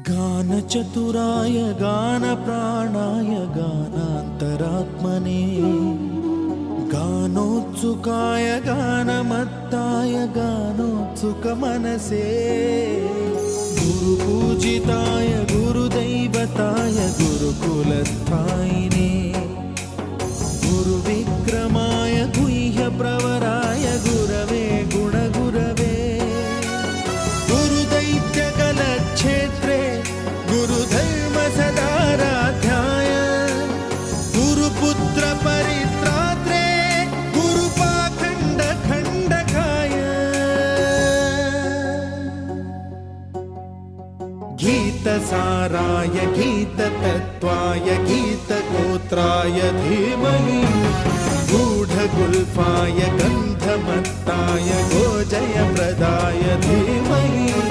गानचतुराय गानप्राणाय गानान्तरात्मने गानोत्सुकाय गानमत्ताय गानोत्सुकमनसे गुरुपूजिताय गुरुदैवताय गुरुकुलस्थायिने गुरुविक्रमाय गुह्यप्रवराय गुरवे गुणगुरवे गुरुदैत्यकलक्षेत्रे गुरुधर्मसदाराध्याय गुरुपुत्रपरित्रात्रे गुरुपाखण्डखण्डकाय गीतसाराय गीततत्त्वाय गीतगोत्राय धीमहि गूढगुल्फाय गन्धमत्ताय गोजयप्रदाय धीमहि